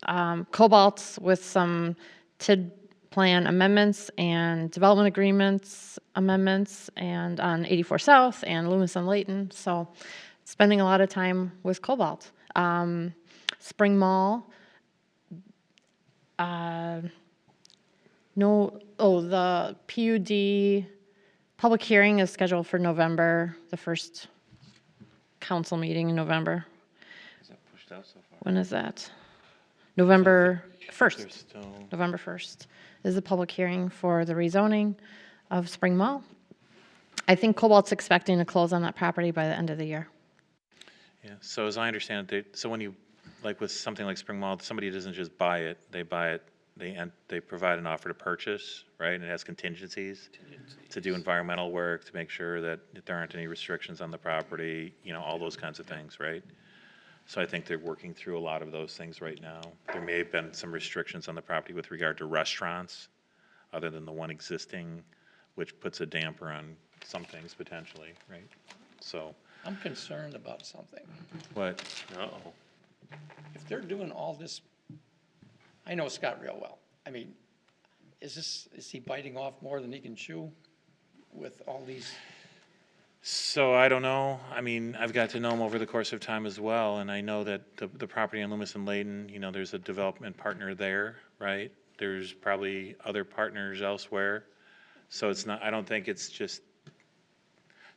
Cobalt with some TID plan amendments and development agreements amendments, and on 84 South and Loomis and Layton. So spending a lot of time with Cobalt. Spring Mall. The PUD public hearing is scheduled for November, the first council meeting in November. Is that pushed out so far? When is that? November There's 1st. still, November 1st is the public hearing for the rezoning of Spring Mall. I think Cobalt's expecting to close on that property by the end of the year. yeah, so as I understand it, so when you, like with something like Spring Mall, somebody doesn't just buy it, they buy it, they provide an offer to purchase, right? And it has contingencies to do environmental work, to make sure that there aren't any restrictions on the property, you know, all those kinds of things, right? So I think they're working through a lot of those things right now. There may have been some restrictions on the property with regard to restaurants other than the one existing, which puts a damper on some things potentially, right? So, I'm concerned about something. what, Uh-oh. If they're doing all this, I know Scott real well. I mean, is he biting off more than he can chew with all these? so I don't know. I mean, I've got to know him over the course of time as well, and I know that the property on Loomis and Layton, you know, there's a development partner there, right? There's probably other partners elsewhere. So it's not, I don't think it's just,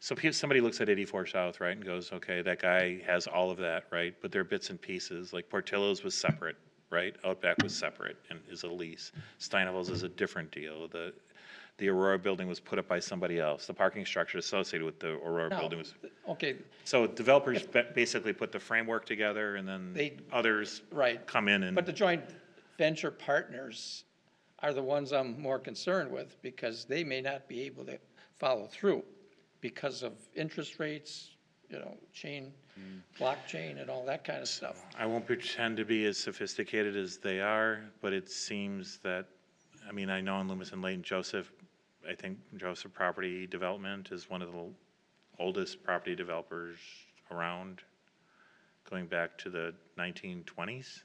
so somebody looks at 84 South, right, and goes, okay, that guy has all of that, right? But they're bits and pieces, like Portillo's was separate, right? Outback was separate and is a lease. Steinevel's is a different deal. The Aurora building was put up by somebody else. The parking structure associated with the Aurora No, building was, okay, so developers basically put the framework together and then They- others right. come in and. But the joint venture partners are the ones I'm more concerned with because they may not be able to follow through because of interest rates, you know, blockchain and all that kind of stuff. I won't pretend to be as sophisticated as they are, but it seems that, I mean, I know in Loomis and Layton, I think Joseph Property Development is one of the oldest property developers around, going back to the 1920s.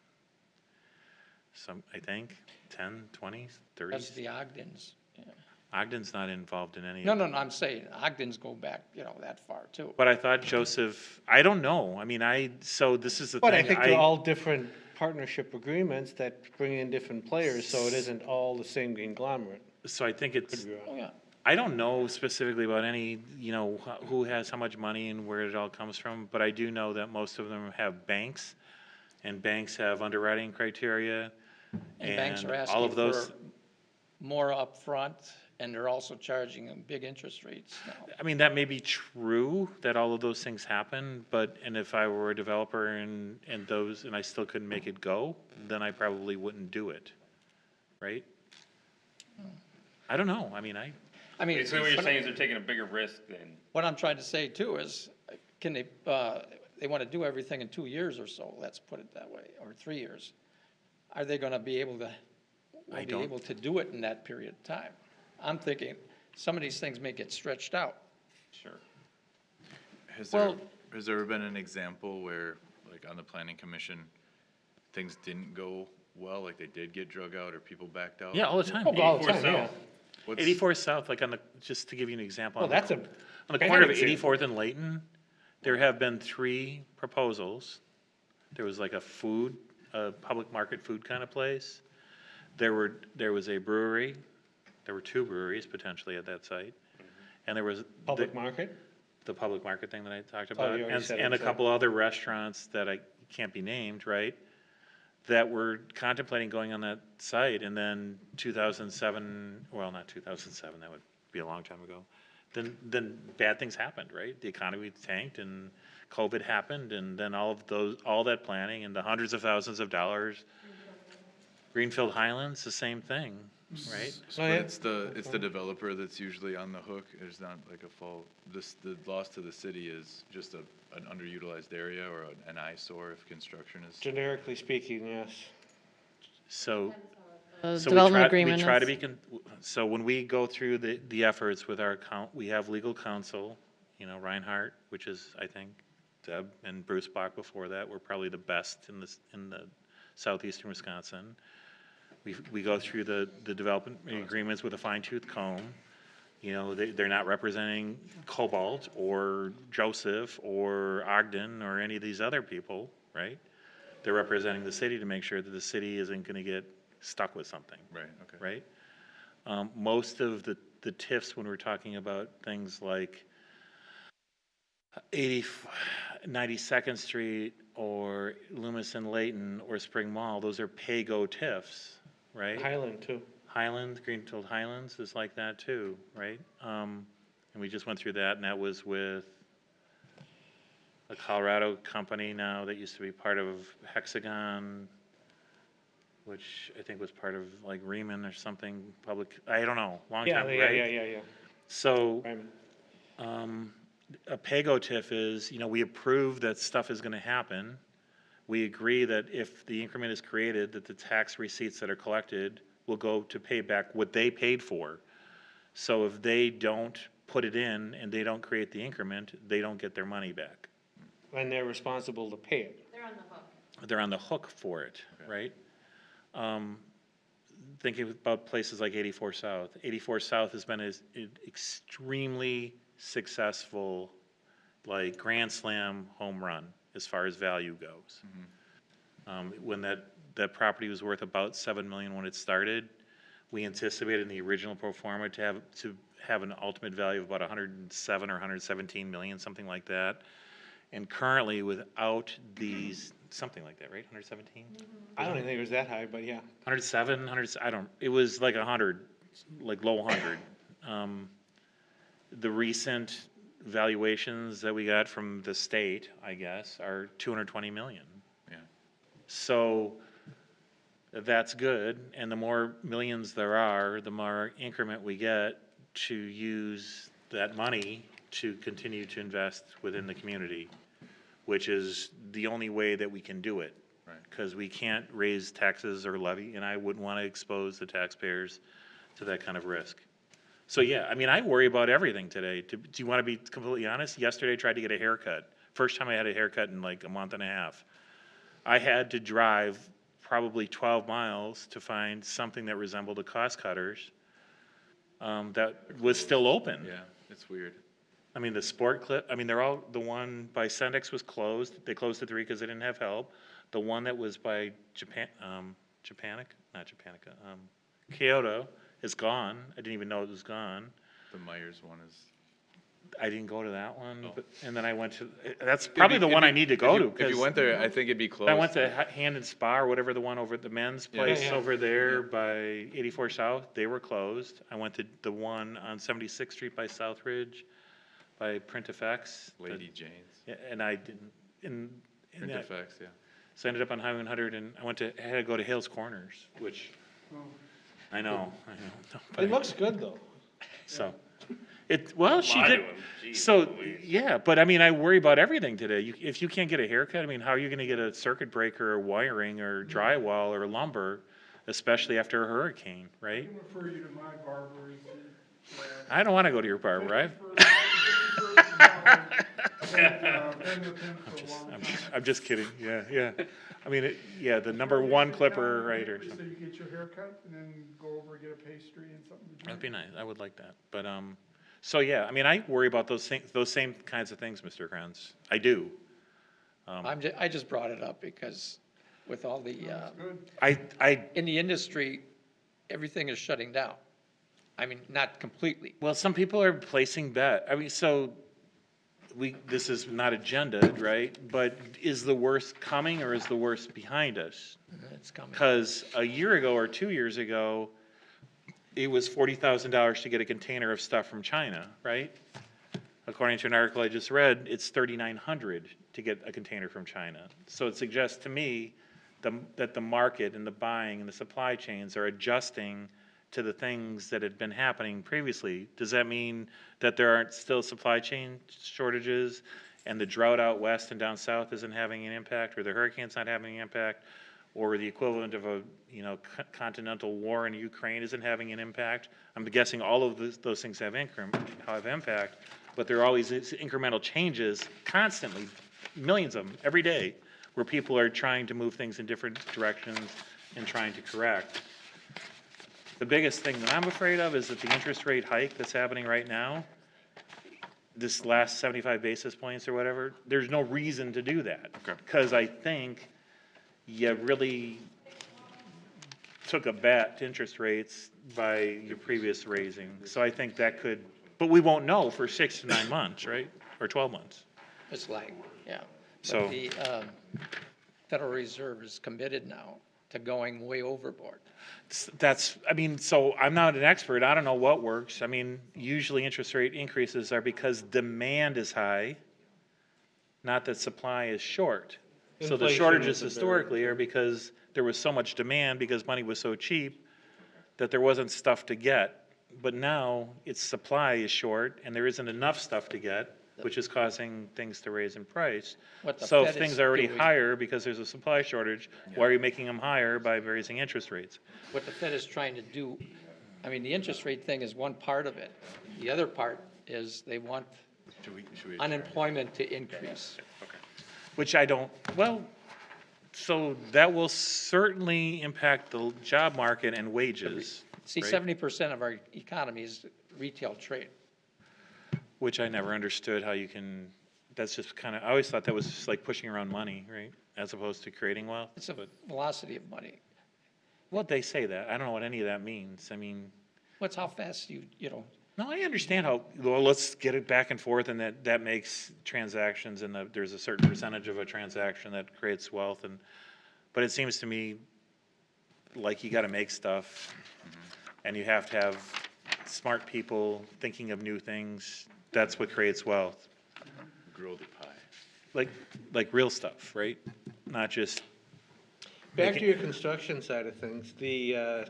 I think, 10, 20s, That's 30s. the Ogdens. Yeah. Ogden's not involved in any No, of no, no, I'm saying Ogdens go back, you know, that far too. But I thought Joseph, I don't know. I mean, so this is the thing. But I think they're all different partnership agreements that bring in different players, so it isn't all the same conglomerate. So I think it's, Oh, yeah. I don't know specifically about any, you know, who has how much money and where it all comes from, but I do know that most of them have banks, and banks have underwriting criteria. And banks are all asking of those. for more upfront, and they're also charging them big interest rates now. I mean, that may be true, that all of those things happen, but, and if I were a developer and I still couldn't make it go, then I probably wouldn't do it, right? I don't know, I mean, I mean, So what you're saying is they're taking a bigger risk than, what I'm trying to say too is, can they want to do everything in 2 years or so, let's put it that way, or 3 years. Are they gonna be able to, I don't- do it in that period of time? I'm thinking, some of these things may get stretched out. sure. Has there, Well- has there ever been an example where, like, on the planning commission, things didn't go well, like they did get drug out or people backed out? yeah, all the time. All the 84 time, yeah. South. What's- 84 South, like just to give you an example. Well, that's a On the corner of bad example. 84th and Layton, there have been 3 proposals. There was like a public market food kind of place. There was a brewery. There were 2 breweries potentially at that site. And there was Public market? the public market thing that I talked Oh, about. you already said it, And a so- couple other restaurants that can't be named, right? That were contemplating going on that site, and then 2007, well, not 2007, that would be a long time ago. Then bad things happened, right? The economy tanked and COVID happened, and then all that planning and the hundreds of thousands of dollars. Greenfield Highlands, the same thing, right? Oh, yeah. But it's the developer that's usually on the hook, there's not like a fault. The loss to the city is just an underutilized area or an eyesore if construction is. Generically speaking, yes. So. The So development agreement we try to is- be, so when we go through the efforts with we have legal counsel, you know, Reinhardt, which is, I think, Deb and Bruce Bach before that, were probably the best in the southeastern Wisconsin. We go through the development agreements with a fine tooth comb. You know, they're not representing Cobalt or Joseph or Ogden or any of these other people, right? They're representing the city to make sure that the city isn't gonna get stuck with something. Right, okay. Right? Most of the TIFs, when we're talking about things like 92nd Street or Loomis and Layton or Spring Mall, those are pay-go TIFs, right? Highland too. Highlands, Greenfield Highlands is like that too, right? And we just went through that, and that was with a Colorado company now that used to be part of Hexagon, which I think was part of like Riemann or something, public, I don't know, long Yeah, time, yeah, right? yeah. So, Right. a PAYGO TIF is, you know, we approve that stuff is gonna happen. We agree that if the increment is created, that the tax receipts that are collected will go to pay back what they paid for. So if they don't put it in and they don't create the increment, they don't get their money back. And they're responsible to pay it. They're on the hook for it, right? Thinking about places like 84 South. 84 South has been an extremely successful, like, grand slam home run as far as value goes. When that property was worth about 7 million when it started, we anticipated in the original pro forma to have an ultimate value of about 107 or 117 million, something like that. And currently, without these, something like that, right? 117? I don't even think it was that high, but yeah. 107, 100, I don't, it was like 100, like low 100. The recent valuations that we got from the state, I guess, are 220 million. Yeah. So that's good, and the more millions there are, the more increment we get to use that money to continue to invest within the community, which is the only way that we can do it. Right. Because we can't raise taxes or levy, and I wouldn't want to expose the taxpayers to that kind of risk. So, yeah, I mean, I worry about everything today. Do you want to be completely honest? Yesterday I tried to get a haircut. First time I had a haircut in like a month and a half. I had to drive probably 12 miles to find something that resembled a Cost Cutters that was still open. Yeah, it's weird. I mean, the Sport Clip, I mean, they're all, the one by Sendex was closed. They closed at 3 because they didn't have help. The one that was by Kyoto is gone. I didn't even know it was gone. The Myers one is. I didn't go to that one, Oh. but, and then I went to, that's probably the one I need to go to. If you went there, I think it'd be close. I went to Hand and Spa or whatever, the one over at the men's place yeah. over there by 84 South, they were closed. I went to the one on 76th Street by Southridge, by Print Effects. Lady Jane's. Yeah, and I didn't, and Print that- Effects, yeah. so I ended up on Highway 100 and I had to go to Hales Corners, which, I know. It looks good, though. So, well, she Lie to did, him. Jeez so, Louise. yeah, but I mean, I worry about everything today. If you can't get a haircut, I mean, how are you gonna get a circuit breaker or wiring or drywall or lumber, especially after a hurricane, I right? can refer you to my barber. I don't wanna go to your barber, I've, Been with him for a long time. I'm just kidding, yeah. I mean, yeah, the number one clipper, right, or, So you get your haircut and then go over and get a pastry and something to drink. that'd be nice, I would like that, but, so, yeah, I mean, I worry about those things, those same kinds of things, Mr. Kranz, I do. I just brought it up because with all the, I, in the industry, everything is shutting down. I mean, not completely. well, some people are placing bet, I mean, so, this is not agendaed, right? But is the worst coming or is the worst behind us? It's coming. Because a year ago or 2 years ago, it was $40,000 to get a container of stuff from China, right? According to an article I just read, it's $3,900 to get a container from China. So it suggests to me that the market and the buying and the supply chains are adjusting to the things that had been happening previously. Does that mean that there aren't still supply chain shortages and the drought out west and down south isn't having an impact, or the hurricane's not having an impact, or the equivalent of a, continental war in Ukraine isn't having an impact? I'm guessing all of those things have impact, but there are always incremental changes constantly, millions of them, every day, where people are trying to move things in different directions and trying to correct. The biggest thing that I'm afraid of is that the interest rate hike that's happening right now, this last 75 basis points or whatever, there's no reason to do that. Okay. Because I think you really took a bet to interest rates by your previous raising. So I think that could, but we won't know for 6 to 9 months, right? Or 12 months. It's like, yeah. So- But the Federal Reserve is committed now to going way overboard. So I'm not an expert, I don't know what works. I mean, usually interest rate increases are because demand is high, not that supply is short. So the Inflation shortages is a historically are because there was so much demand because money was so cheap that there wasn't stuff to get. But now it's supply is short and there isn't enough stuff to get. which is causing things to raise in price. What the So if Fed is things are already doing- higher because there's a supply shortage, why are you making them higher by raising interest rates? What the Fed is trying to do, I mean, the interest rate thing is one part of it. The other part is they want Should we? unemployment to increase. Which I don't, well, so that will certainly impact the job market and wages, See, right? 70% of our economy is retail trade. Which I never understood how you can, that's just kind of, I always thought that was just like pushing around money, right? As opposed to creating wealth. It's a velocity of money. Well, they say that. I don't know what any of that means. I mean, What's how fast you know, no, I understand how, well, let's get it back and forth and that makes transactions and there's a certain percentage of a transaction that creates wealth and, but it seems to me like you gotta make stuff and you have to have smart people thinking of new things. That's what creates wealth. Grow the pie. Like real stuff, right? Not just, Back to your construction side of things, the,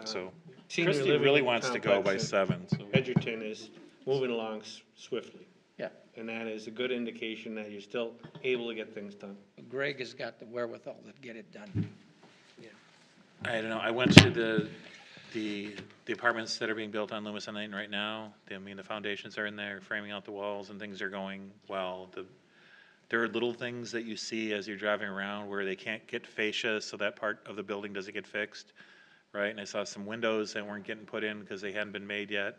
so. senior Christie living really wants to go by complex in 7, so. Edgerton is moving along swiftly. yeah. And that is a good indication that you're still able to get things done. Greg has got the wherewithal to get it done. I don't know, I went to the apartments that are being built on Loomis and Layton right now. I mean, the foundations are in there, framing out the walls and things are going well. There are little things that you see as you're driving around where they can't get fascia, so that part of the building doesn't get fixed, right? And I saw some windows that weren't getting put in because they hadn't been made yet.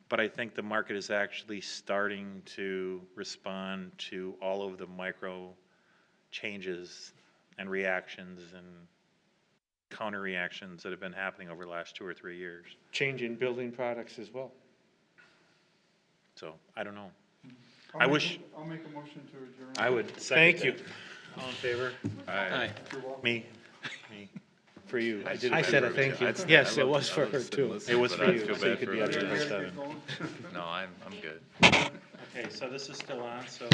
But I think the market is actually starting to respond to all of the micro changes and reactions and counter reactions that have been happening over the last 2 or 3 years. Changing building products as well. So, I don't know. I'll I make wish- I'll make a motion to adjourn. I would Thank you. All in favor? Aye. Me. For you. I did I it said for a thank you. I'd- Yes, I it love- was I for love her sitting too. listening, It was but for I you, feel so you bad could for be out everybody here by else. 7. No, I'm good. Okay, so this is still on, so